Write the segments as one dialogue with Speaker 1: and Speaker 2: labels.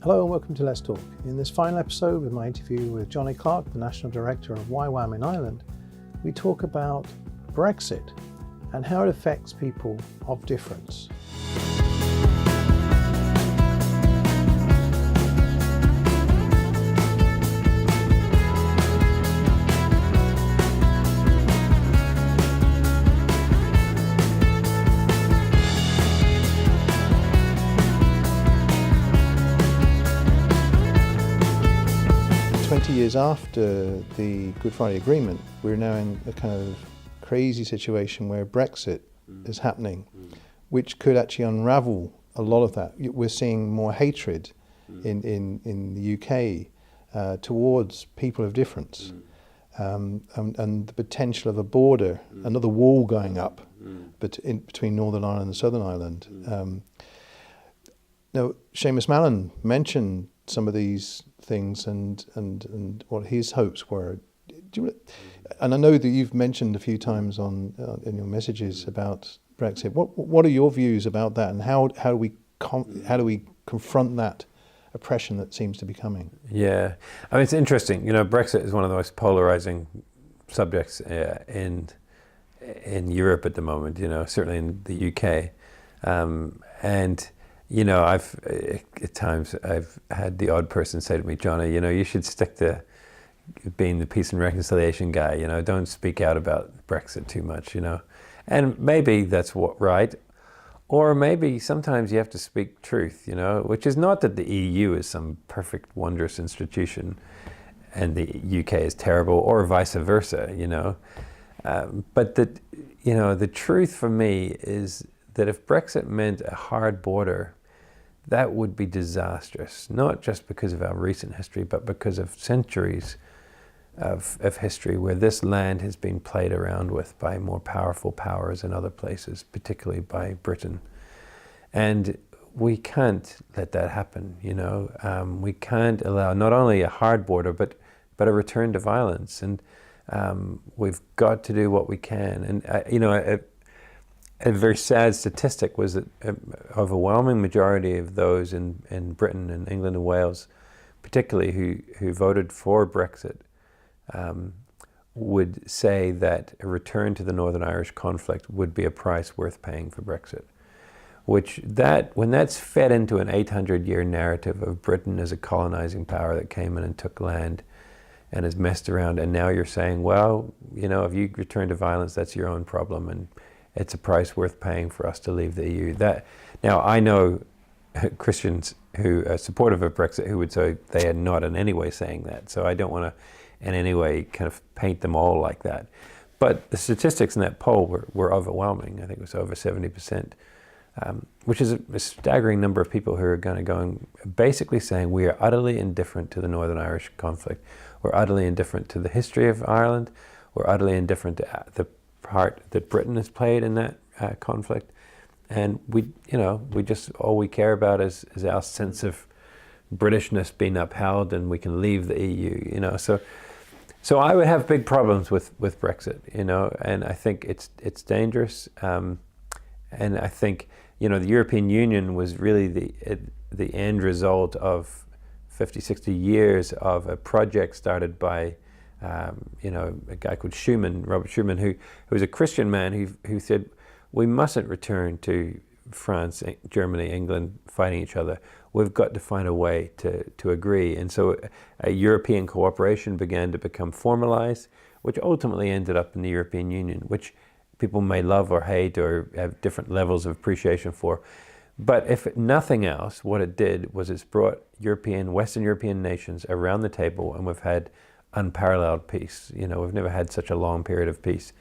Speaker 1: Hello and welcome to Let's Talk. In this final episode with my interview with Jonny Clark, the National Director of YWAM in Ireland, we talk about Brexit and how it affects people of difference. 20 years after the Good Friday Agreement, we're now in a kind of crazy situation where Brexit is happening, which could actually unravel a lot of that. We're seeing more hatred in the UK towards people of difference, and the potential of a border, another wall going up between Northern Ireland and Southern Ireland. Now, Seamus Mallon mentioned some of these things and what his hopes were. And I know that you've mentioned a few times in your messages about Brexit. What are your views about that, and how do we confront that oppression that seems to be coming?
Speaker 2: Yeah, I mean, it's interesting. You know, Brexit is one of the most polarizing subjects in Europe at the moment. You know, certainly in the UK, and you know, at times I've had the odd person say to me, Jonny, you know, you should stick to being the peace and reconciliation guy. You know, don't speak out about Brexit too much. You know, and maybe that's right. Or maybe sometimes you have to speak truth, you know, which is not that the EU is some perfect, wondrous institution and the UK is terrible, or vice versa, you know. But that, you know, the truth for me is that if Brexit meant a hard border, that would be disastrous, not just because of our recent history, but because of centuries of history where this land has been played around with by more powerful powers in other places, particularly by Britain. And we can't let that happen, you know. We can't allow not only a hard border, but a return to violence. And we've got to do what we can. And, you know, a very sad statistic was that an overwhelming majority of those in Britain and England and Wales, particularly who voted for Brexit, would say that a return to the Northern Irish conflict would be a price worth paying for Brexit. When that's fed into an 800-year narrative of Britain as a colonizing power that came in and took land and has messed around, and now you're saying, well, you know, if you return to violence, that's your own problem, and it's a price worth paying for us to leave the EU. Now, I know Christians who are supportive of Brexit who would say they are not in any way saying that, so I don't want to in any way kind of paint them all like that. But the statistics in that poll were overwhelming. I think it was over 70%, which is a staggering number of people who are going basically saying we are utterly indifferent to the Northern Irish conflict. We're utterly indifferent to the history of Ireland. We're utterly indifferent to the part that Britain has played in that conflict, and all we care about is our sense of Britishness being upheld, and we can leave the EU. You know, so I would have big problems with Brexit. You know, and I think it's dangerous, and I think, you know, the European Union was really the end result of 50, 60 years of a project started by you know, a guy called Robert Schuman, who was a Christian man who said, we mustn't return to France, Germany, England fighting each other. We've got to find a way to agree. And so a European cooperation began to become formalized, which ultimately ended up in the European Union, which people may love or hate or have different levels of appreciation for. But if nothing else, what it did was it's brought Western European nations around the table, and we've had unparalleled peace. You know, we've never had such a long period of peace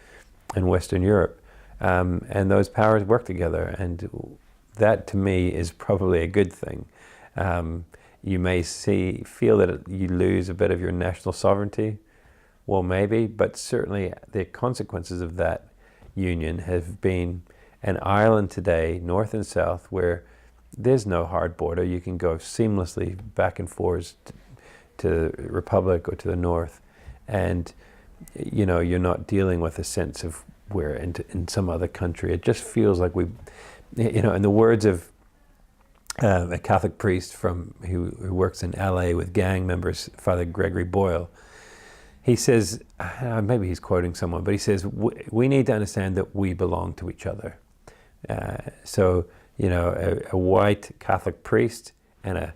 Speaker 2: in Western Europe. And those powers work together, and that to me is probably a good thing. You may feel that you lose a bit of your national sovereignty. Well, maybe, but certainly the consequences of that union have been an Ireland today, north and south, where there's no hard border. You can go seamlessly back and forth to the Republic or to the north, and you know, you're not dealing with a sense of we're in some other country. It just feels like you know, in the words of a Catholic priest who works in LA with gang members, Father Gregory Boyle. He says, maybe he's quoting someone, but he says, we need to understand that we belong to each other. So, a white Catholic priest and a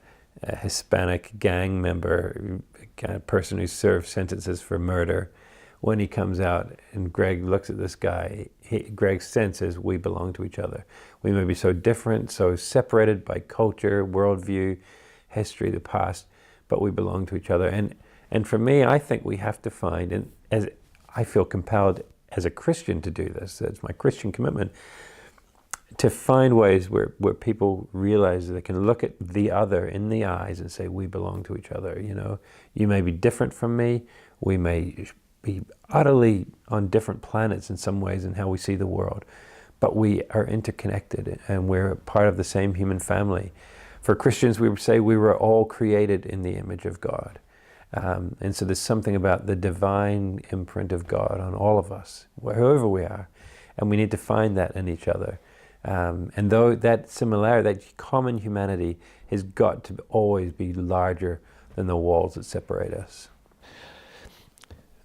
Speaker 2: Hispanic gang member, kind of person who served sentences for murder, when he comes out and Greg looks at this guy, Greg's sense is we belong to each other. We may be so different, so separated by culture, worldview, history, the past, but we belong to each other. And for me, I think we have to find, and as I feel compelled as a Christian to do this, it's my Christian commitment, to find ways where people realize that they can look at the other in the eyes and say, we belong to each other. You may be different from me. We may be utterly on different planets in some ways in how we see the world, but we are interconnected and we're part of the same human family. For Christians, we would say we were all created in the image of God. And so there's something about the divine imprint of God on all of us, wherever we are, and we need to find that in each other. And though that similarity, that common humanity has got to always be larger than the walls that separate us.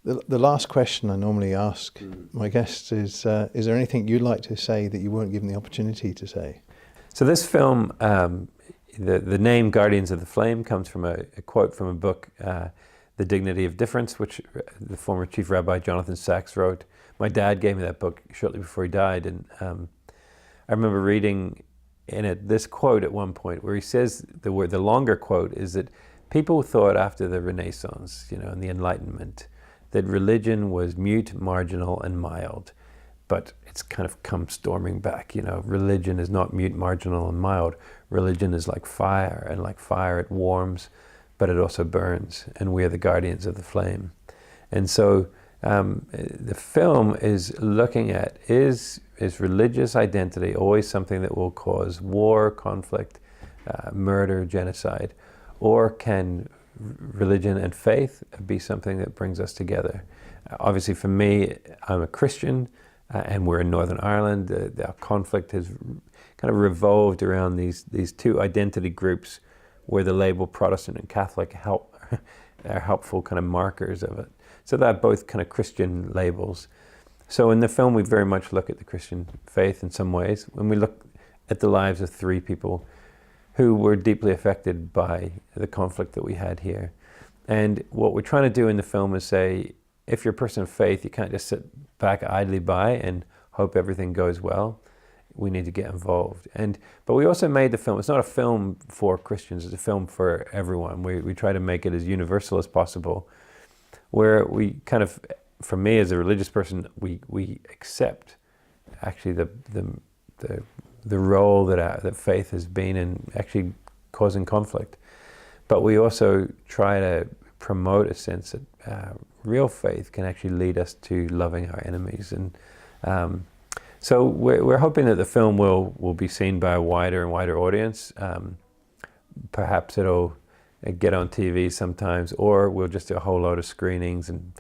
Speaker 1: The last question I normally ask my guests is there anything you'd like to say that you weren't given the opportunity to say?
Speaker 2: So this film, the name Guardians of the Flame comes from a quote from a book, The Dignity of Difference, which the former Chief Rabbi Jonathan Sacks wrote. My dad gave me that book shortly before he died, and I remember reading in it this quote at one point where he says, the longer quote is that people thought after the Renaissance, and the Enlightenment, that religion was mute, marginal, and mild. But it's kind of come storming back. Religion is not mute, marginal, and mild. Religion is like fire, and like fire it warms, but it also burns, and we are the guardians of the flame. And so the film is looking at, is religious identity always something that will cause war, conflict, murder, genocide, or can religion and faith be something that brings us together? Obviously for me, I'm a Christian, and we're in Northern Ireland. The conflict has kind of revolved around these two identity groups where the label Protestant and Catholic are helpful kind of markers of it. So they're both kind of Christian labels. So in the film, we very much look at the Christian faith in some ways. When we look at the lives of three people who were deeply affected by the conflict that we had here. And what we're trying to do in the film is say, if you're a person of faith, you can't just sit back idly by and hope everything goes well. We need to get involved. But we also made the film, it's not a film for Christians, it's a film for everyone. We try to make it as universal as possible, where we kind of, for me as a religious person, we accept actually the role that faith has been in actually causing conflict. But we also try to promote a sense that real faith can actually lead us to loving our enemies. And so we're hoping that the film will be seen by a wider and wider audience. Perhaps it'll get on TV sometimes, or we'll just do a whole load of screenings and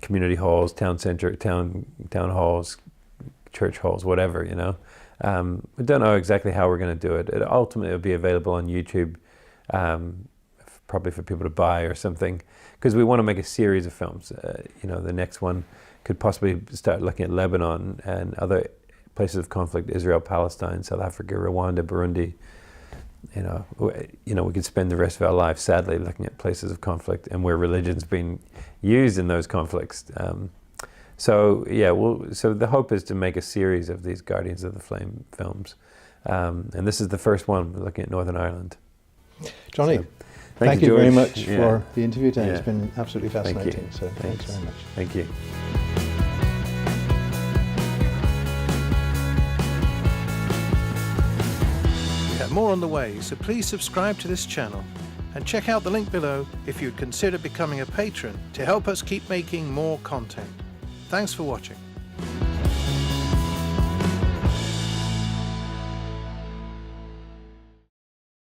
Speaker 2: community halls, town halls, church halls, whatever, We don't know exactly how we're going to do it. It ultimately will be available on YouTube, probably for people to buy or something, because we want to make a series of films. The next one could possibly start looking at Lebanon and other places of conflict, Israel, Palestine, South Africa, Rwanda, Burundi. We could spend the rest of our lives, sadly, looking at places of conflict and where religion's been used in those conflicts. So the hope is to make a series of these Guardians of the Flame films. And this is the first one. We're looking at Northern Ireland.
Speaker 1: Johnny,
Speaker 2: so,
Speaker 1: thank you very much for the interview today.
Speaker 2: Yeah.
Speaker 1: It's been absolutely fascinating.
Speaker 2: Thank you.
Speaker 1: So thanks very much.
Speaker 2: Thank you.
Speaker 1: More on the way, so please subscribe to this channel and check out the link below if you'd consider becoming a patron to help us keep making more content. Thanks for watching.